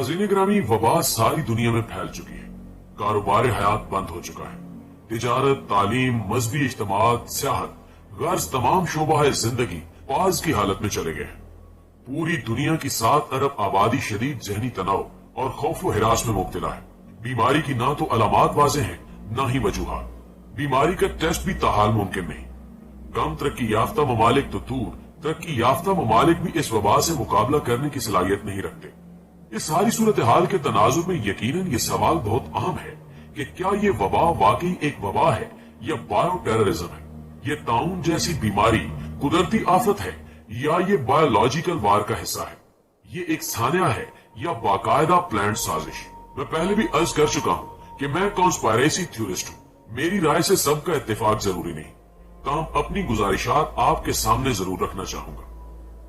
नाज़रीन ग्रामी, वबा सारी दुनिया में फैल चुकी है। कारोबार हयात बंद हो चुका है। तिजारत, तालीम, मजहबी इज्तिमात, सियाहत, गर्ज तमाम शोबा जिंदगी पाज की हालत में चले गए हैं। पूरी दुनिया की 7 अरब आबादी शदीद जहनी तनाव और खौफ व हिरास में मुब्तला है। बीमारी की ना तो अलामात वाजे हैं, ना ही वजूहात। बीमारी का टेस्ट भी ताहाल मुमकिन नहीं। कम तरक्की याफ्ता ममालिक तो दूर, तरक्की याफ्ता ममालिक भी इस वबा से मुकाबला करने की सलाहियत नहीं रखते। इस सारी सूरत हाल के तनाजुर में यकीनन ये सवाल बहुत अहम है कि क्या ये वबा वाकई एक वबा है या बायो टेररिज्म है। ये ताउन जैसी बीमारी कुदरती आफत है या ये बायोलॉजिकल वार का हिस्सा है। ये एक सानिया है या बाकायदा प्लान साजिश। मैं पहले भी अर्ज कर चुका हूँ कि मैं कॉन्स्पायरेसी थ्योरिस्ट हूँ। मेरी राय से सबका इत्तेफाक जरूरी नहीं, ताहम अपनी गुजारिशात आपके सामने जरूर रखना चाहूंगा।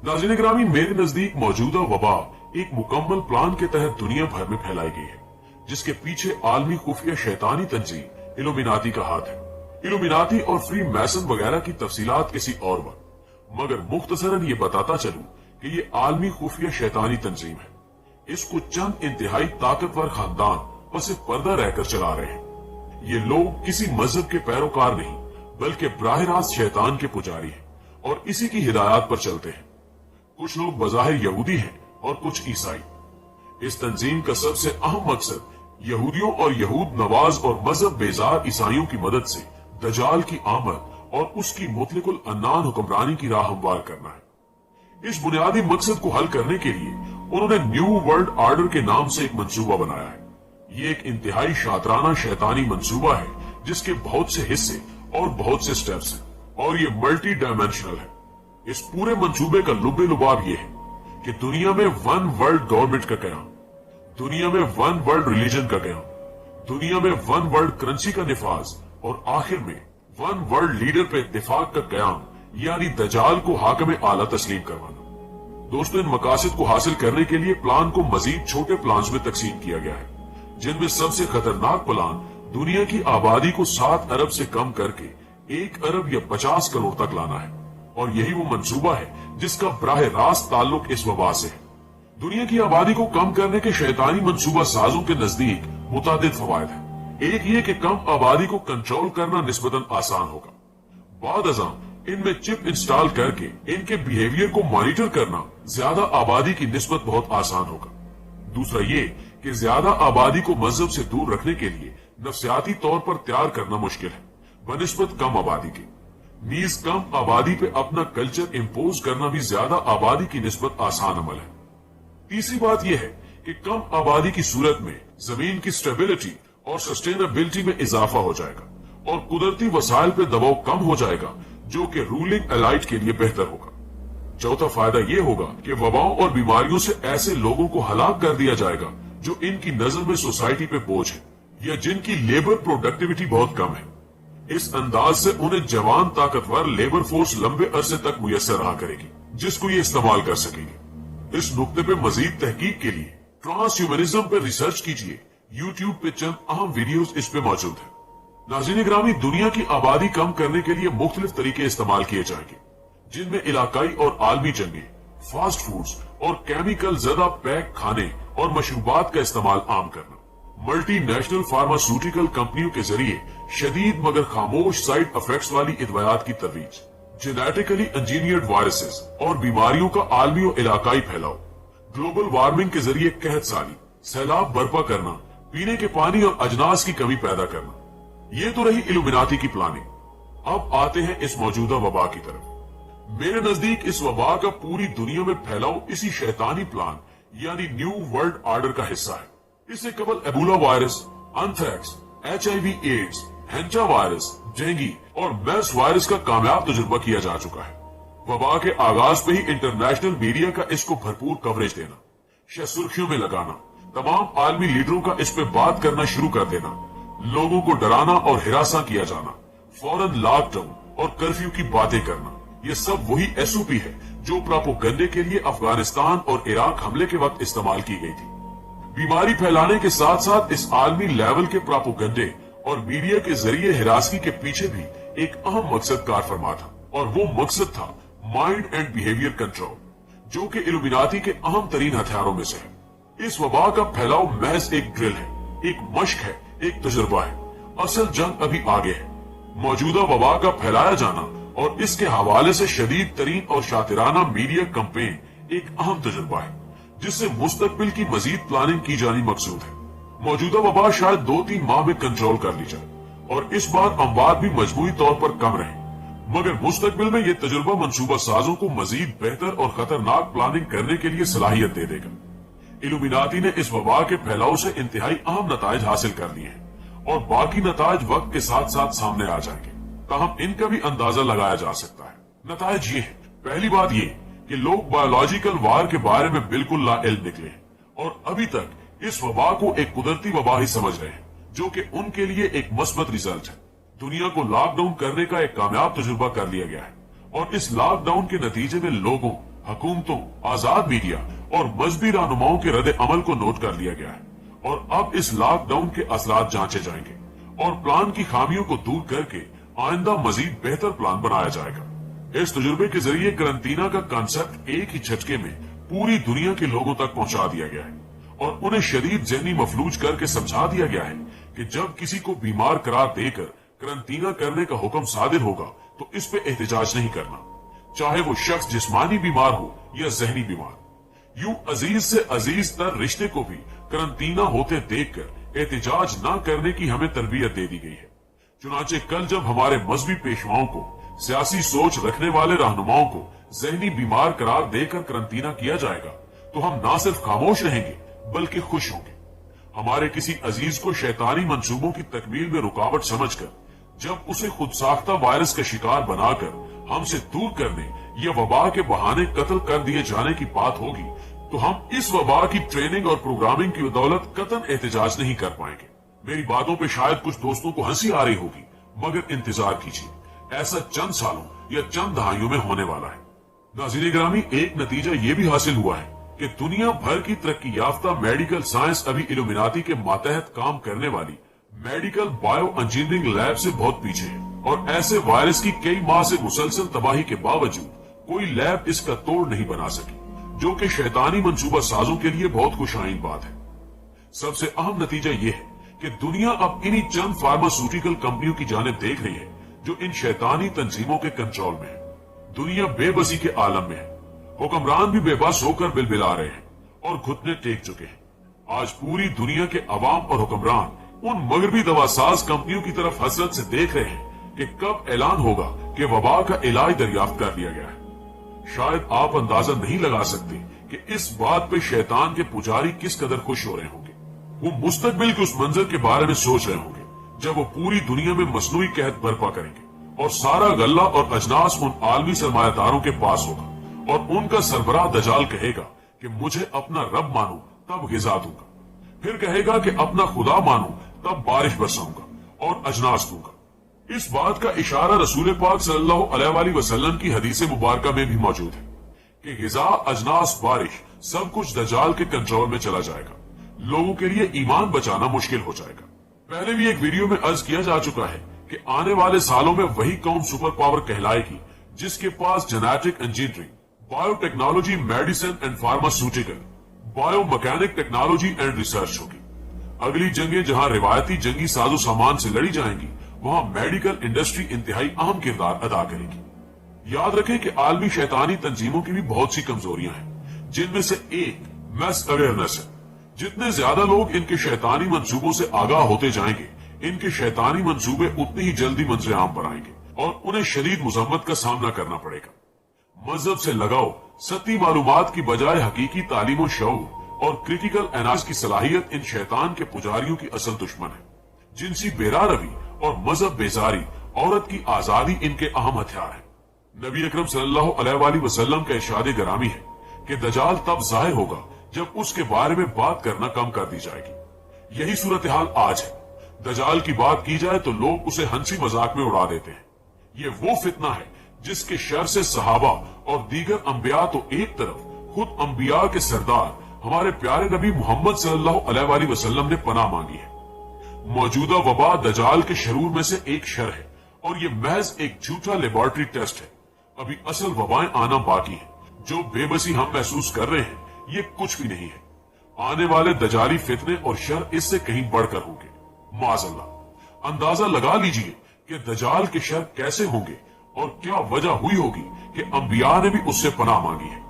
नाज़रीन ग्रामी, मेरे नजदीक मौजूदा वबा एक मुकम्मल प्लान के तहत दुनिया भर में फैलाई गई है, जिसके पीछे आलमी खुफिया शैतानी तंजीम इल्यूमिनाती का हाथ है। इल्यूमिनाती और फ्री मैसन वगैरह की तफसीलात किसी और वक्त, मगर मुख्तसरन ये बताता चलूं कि ये आलमी खुफिया शैतानी तंजीम है। इसको चंद इंतहाई ताकतवर खानदान पस पर्दा रहकर चला रहे हैं। ये लोग किसी मजहब के पैरोकार नहीं, बल्कि बराह रास्त शैतान के पुजारी हैं और इसी की हिदायत पर चलते हैं। कुछ लोग बज़ाहिर यहूदी हैं और कुछ ईसाई। इस तंजीम का सबसे अहम मकसद यहूदियों और यहूद नवाज और मजहब बेजार ईसाइयों की मदद से दजाल की आमद और उसकी मुतलकुल अन्नान हुक्मरानी की राह हमवार करना है। इस बुनियादी मकसद को हल करने के लिए उन्होंने न्यू वर्ल्ड आर्डर के नाम से एक मंसूबा बनाया है। ये एक इंतहाई शातराना शैतानी मंसूबा है, जिसके बहुत से हिस्से और बहुत से स्टेप्स हैं और ये मल्टी डायमेंशनल है। इस पूरे मंसूबे का लुब्बे लुबाब ये है कि दुनिया में वन वर्ल्ड गवर्नमेंट का कयाम, दुनिया में वन वर्ल्ड रिलीजन का कयाम, दुनिया में वन वर्ल्ड करेंसी का निफाज और आखिर में वन वर्ल्ड लीडर पे इत्तेफाक का कयाम, यानी दजाल को हाकिम आला तस्लीम करवाना। दोस्तों, इन मकासद को हासिल करने के लिए प्लान को मजीद छोटे प्लान में तकसीम किया गया है, जिनमें सबसे खतरनाक प्लान दुनिया की आबादी को 7 अरब से कम करके 1 अरब या 50 करोड़ तक लाना है। और यही वो मंसूबा है जिसका बराह रास्त ताल्लुक इस वबा से है। दुनिया की आबादी को कम करने के शैतानी मंसूबा साजों के नजदीक मुतादिद फवायद है। एक ये कि कम आबादी को कंट्रोल करना निस्बतन आसान होगा। बाद अज़ां इनमें चिप इंस्टॉल करके इनके बिहेवियर को मॉनिटर करना ज्यादा आबादी की निस्बत बहुत आसान होगा। दूसरा ये कि ज्यादा आबादी को मजहब से दूर रखने के लिए नफ्सियाती तौर पर तैयार करना मुश्किल है बनिस्बत कम आबादी के। नीज कम आबादी पे अपना कल्चर इम्पोज करना भी ज्यादा आबादी की निस्बत आसान अमल है। तीसरी बात यह है कि कम आबादी की सूरत में जमीन की स्टेबिलिटी और सस्टेनेबिलिटी में इजाफा हो जाएगा और कुदरती वसाइल पे दबाव कम हो जाएगा, जो कि रूलिंग एलाइट के लिए बेहतर होगा। चौथा फायदा यह होगा कि वबाओं और बीमारियों से ऐसे लोगों को हलाक कर दिया जाएगा जो इनकी नजर में सोसाइटी पे बोझ है या जिनकी लेबर प्रोडक्टिविटी बहुत कम है। इस अंदाज से उन्हें जवान ताकतवर लेबर फोर्स लंबे अरसे तक मुयस्सर रहा करेगी, जिसको ये इस्तेमाल कर सकेगी। इस नुक्ते पे मजीद तहकीक के लिए ट्रांस ह्यूमनिज्म पे रिसर्च कीजिए। यूट्यूब पे चंद अहम वीडियोस इस पे मौजूद है। नाज़रीन ग्रामी, दुनिया की आबादी कम करने के लिए मुख्तलिफ तरीके इस्तेमाल किए जाएंगे, जिनमें इलाकाई और आलमी जंगे, फास्ट फूड्स और केमिकल ज़दा पैक खाने और मशरूबात का इस्तेमाल आम करना, मल्टी नेशनल फार्मास्यूटिकल कंपनियों के जरिए शदीद मगर खामोश साइड इफेक्ट्स वाली इदवायात की तरवीज, जेनेटिकली इंजीनियर्ड वायरसेस और बीमारियों का आलमी और इलाकाई फैलाव, ग्लोबल वार्मिंग के जरिए कहत साली, सैलाब बर्पा करना, पीने के पानी और अजनास की कमी पैदा करना। ये तो रही इल्यूमिनाती की प्लानिंग। अब आते हैं इस मौजूदा वबा की तरफ। मेरे नजदीक इस वबा का पूरी दुनिया में फैलाव इसी शैतानी प्लान यानी न्यू वर्ल्ड आर्डर का हिस्सा है। इससे कबल Ebola virus, anthrax, HIV AIDS, हेंचा वायरस, डेंगू और मेर्स वायरस का कामयाब तजुर्बा किया जा चुका है। वबा के आगाज पे ही इंटरनेशनल मीडिया का इसको भरपूर कवरेज देना, सुर्खियों में लगाना, तमाम आलमी लीडरों का इस पे बात करना शुरू कर देना, लोगों को डराना और हिरासा किया जाना, फौरन लॉकडाउन और कर्फ्यू की बातें करना, ये सब वही SOP है जो प्रोपेगेंडे के लिए अफगानिस्तान और इराक हमले के वक्त इस्तेमाल की गई थी। बीमारी फैलाने के साथ साथ इस आलमी लेवल के प्रोपेगेंडे और मीडिया के जरिए हिरासगी के पीछे भी एक अहम मकसद कार फरमा था, और वो मकसद था माइंड एंड बिहेवियर कंट्रोल, जो कि इल्यूमिनाती के अहम तरीन हथियारों में से है। इस वबा का फैलाव महज एक ड्रिल है, एक मशक है, एक तजुर्बा है। असल जंग अभी आगे है। मौजूदा वबा का फैलाया जाना और इसके हवाले से शदीद तरीन और शातिराना मीडिया कैंपेन एक अहम तजुर्बा है, जिससे मुस्तकबिल की मजीद प्लानिंग की जानी मकसूद है। मौजूदा वबा शायद 2-3 माह में कंट्रोल कर ली जाए और इस बार अमवात भी मजमूई तौर पर कम रहे, मगर मुस्तकबिल में यह तजुर्बा मंसूबा साजों को मजीद बेहतर और खतरनाक प्लानिंग करने के लिए सलाहियत दे देगा। इल्यूमिनाती ने इस वबा के फैलाव से इंतहाई अहम नताइज हासिल कर लिए हैं और बाकी नताइज वक्त के साथ साथ सामने आ जाएंगे, ताहम इनका भी अंदाजा लगाया जा सकता है। नताइज ये है, पहली बात ये कि लोग बायोलॉजिकल वार के बारे में बिल्कुल लाइल्म निकले हैं और अभी तक इस वबा को एक कुदरती वबा ही समझ रहे हैं, जो कि उनके लिए एक मस्बत रिजल्ट है। दुनिया को लॉकडाउन करने का एक कामयाब तजुर्बा कर लिया गया है और इस लॉकडाउन के नतीजे में लोगों, हुकूमतों, आजाद मीडिया और मजहबी रहनुमाओं के रद्द अमल को नोट कर लिया गया है और अब इस लॉकडाउन के असरात जांचे जाएंगे और प्लान की खामियों को दूर करके आइंदा मजीद बेहतर प्लान बनाया जाएगा। इस तजुर्बे के जरिए करंटीना का कांसेप्ट एक ही झटके में पूरी दुनिया के लोगों तक पहुंचा दिया गया है और उन्हें शदीद ज़हनी मफलूज करके समझा दिया गया है कि जब किसी को बीमार करार देकर करंटीना करने का हुक्म सादिर होगा तो इस पे एहतजाज नहीं करना, चाहे वो शख्स जिस्मानी बीमार हो या जहनी बीमार। यूं अजीज से अजीज तर रिश्ते को भी करंटीना होते देखकर एहतजाज न करने की हमें तरबियत दे दी गई है। चुनाचे कल जब हमारे मजहबी पेशवाओं को, सियासी सोच रखने वाले रहनुमाओं को जहनी बीमार करार देकर करंटीना किया जाएगा तो हम न सिर्फ खामोश रहेंगे बल्कि खुश होंगे। हमारे किसी अजीज को शैतानी मंसूबों की तकमील में रुकावट समझकर जब उसे खुद साख्ता वायरस का शिकार बनाकर हमसे दूर करने या वबा के बहाने कत्ल कर दिए जाने की बात होगी तो हम इस वबा की ट्रेनिंग और प्रोग्रामिंग की बदौलत कतन एहतजाज नहीं कर पाएंगे। मेरी बातों पे शायद कुछ दोस्तों को हंसी आ रही होगी, मगर इंतजार कीजिए, ऐसा चंद सालों या चंद दहाइयों में होने वाला है। नाज़रीन गिरामी, एक नतीजा ये भी हासिल हुआ है कि दुनिया भर की तरक्की याफ्ता मेडिकल साइंस अभी इल्यूमिनाती के मातहत काम करने वाली मेडिकल बायो इंजीनियरिंग लैब से बहुत पीछे है और ऐसे वायरस की कई माह से मुसलसल तबाही के बावजूद कोई लैब इसका तोड़ नहीं बना सकी, जो कि शैतानी मंसूबा साजों के लिए बहुत खुशाइन बात है। सबसे अहम नतीजा ये है कि दुनिया अब इन्हीं चंद फार्मास्यूटिकल कंपनियों की जानिब देख रही है जो इन शैतानी तंजीमों के कंट्रोल में है। दुनिया बेबसी के आलम में है, हुक्मरान भी बेबस होकर बिलबिला रहे हैं और घुटने टेक चुके हैं। आज पूरी दुनिया के अवाम और हुक्मरान उन मगरबी दवासाज कंपनियों की तरफ हसरत से देख रहे हैं कि कब ऐलान होगा कि वबा का इलाज दरियाफ्त कर लिया गया है। शायद आप अंदाजा नहीं लगा सकते कि इस बात पे शैतान के पुजारी किस कदर खुश हो रहे होंगे। वो मुस्तकबिल के उस मंजर के बारे में सोच रहे होंगे जब वो पूरी दुनिया में मसनूई कहत बर्पा करेंगे और सारा गल्ला और अजनास उन आलमी सरमायादारों के पास होगा और उनका सरबराह दजाल कहेगा कि मुझे अपना रब मानो तब गिजा दूंगा, फिर कहेगा कि अपना खुदा मानो तब बारिश बरसाऊंगा और अजनास दूंगा। इस बात का इशारा रसूल पाक सल्लल्लाहु अलैहि वसल्लम की हदीस मुबारका में भी मौजूद है कि गिजा, अजनास, बारिश सब कुछ दजाल के कंट्रोल में चला जाएगा। लोगों के लिए ईमान बचाना मुश्किल हो जाएगा। पहले भी एक वीडियो में अर्ज किया जा चुका है कि आने वाले सालों में वही कौम सुपर पावर कहलाएगी जिसके पास genetic engineering, biotechnology, medicine and pharmaceutical, biomechanic technology and research होगी। अगली जंगें जहां रिवायती जंगी साजो सामान से लड़ी जाएंगी, वहां मेडिकल इंडस्ट्री इंतहाई अहम किरदार अदा करेगी। याद रखें कि आलमी शैतानी तंजीमों की भी बहुत सी कमजोरियां हैं, जिनमें से एक मैस अवेयरनेस है। जितने ज्यादा लोग इनके शैतानी मंसूबों से आगाह होते जाएंगे, इनके शैतानी मंसूबे उतनी ही जल्दी मंजर आम पर आएंगे और उन्हें शदीद मुजम्मत का सामना करना पड़ेगा। मजहब से लगाओ, सती मालूमात की बजाय हकीकी तालीम और शऊर और क्रिटिकल एनालिसिस की सलाहियत इन शैतान के पुजारियों की असल दुश्मन है। जिनसी बेरारवी और मजहब बेजारी, औरत की आजादी इनके अहम हथियार है। नबी अकरम सल्लल्लाहु अलैहि वसल्लम का इरशाद गरामी है कि दजाल तब जाहिर होगा जब उसके बारे में बात करना कम कर दी जाएगी। यही सूरत हाल आज है। दजाल की बात की जाए तो लोग उसे हंसी मजाक में उड़ा देते हैं। ये वो फितना है जिसके शर से सहाबा और दीगर अंबिया तो एक तरफ, खुद अंबिया के सरदार हमारे प्यारे नबी मोहम्मद सल्लल्लाहु अलैहि वसल्लम ने पनाह मांगी है। मौजूदा वबा दजाल के शरूर में से एक शर है और ये महज एक झूठा लेबोरेटरी टेस्ट है। अभी असल वबाएं आना बाकी है। जो बेबसी हम महसूस कर रहे हैं ये कुछ भी नहीं है। आने वाले दजाली फितने और शर इससे कहीं बढ़कर होंगे। माज़अल्लाह, अंदाजा लगा लीजिए कि दजाल के शर कैसे होंगे और क्या वजह हुई होगी कि अंबिया ने भी उससे पनाह मांगी है।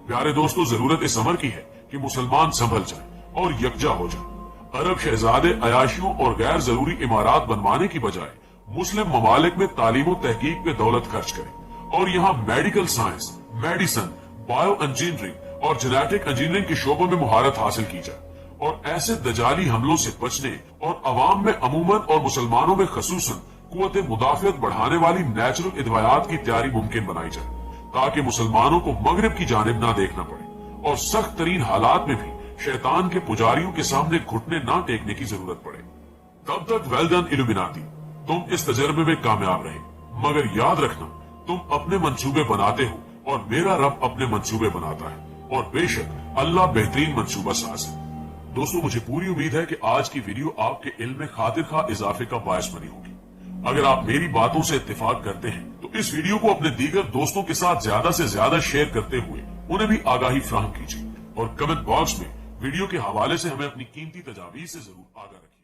प्यारे दोस्तों, जरूरत इस अमर की है कि मुसलमान संभल जाए और यकजा हो जाए। अरब शहजादे अयाशियों और गैर जरूरी इमारात बनवाने की बजाय मुस्लिम ममालिक में तालीम और तहकीक पे दौलत खर्च करें और यहाँ medical science, medicine, bio engineering और जेनेटिक इंजीनियरिंग के शोबों में मुहारत हासिल की जाए और ऐसे दजाली हमलों से बचने और अवाम में अमूमन और मुसलमानों में खसूसन कुव्वत मुदाफियत बढ़ाने वाली नेचुरल इदवायात की तैयारी मुमकिन बनाई जाए, ताकि मुसलमानों को मगरिब की जानिब ना देखना पड़े और सख्त तरीन हालात में भी शैतान के पुजारियों के सामने घुटने ना टेकने की जरूरत पड़े। तब तक वेल डन इल्यूमिनाती, तुम इस तजर्बे में कामयाब रहे, मगर याद रखना तुम अपने मंसूबे बनाते हो और मेरा रब अपने मंसूबे बनाता है और बेशक अल्लाह बेहतरीन मंसूबा साज है। दोस्तों, मुझे पूरी उम्मीद है कि आज की वीडियो आपके इल्म में खातिर खा इजाफे का बायस बनी होगी। अगर आप मेरी बातों से इत्तेफाक करते हैं तो इस वीडियो को अपने दीगर दोस्तों के साथ ज्यादा से ज्यादा शेयर करते हुए उन्हें भी आगाही फ्राहम कीजिए और कमेंट बॉक्स में वीडियो के हवाले से हमें अपनी कीमती तजावीज से जरूर आगाह रखिए।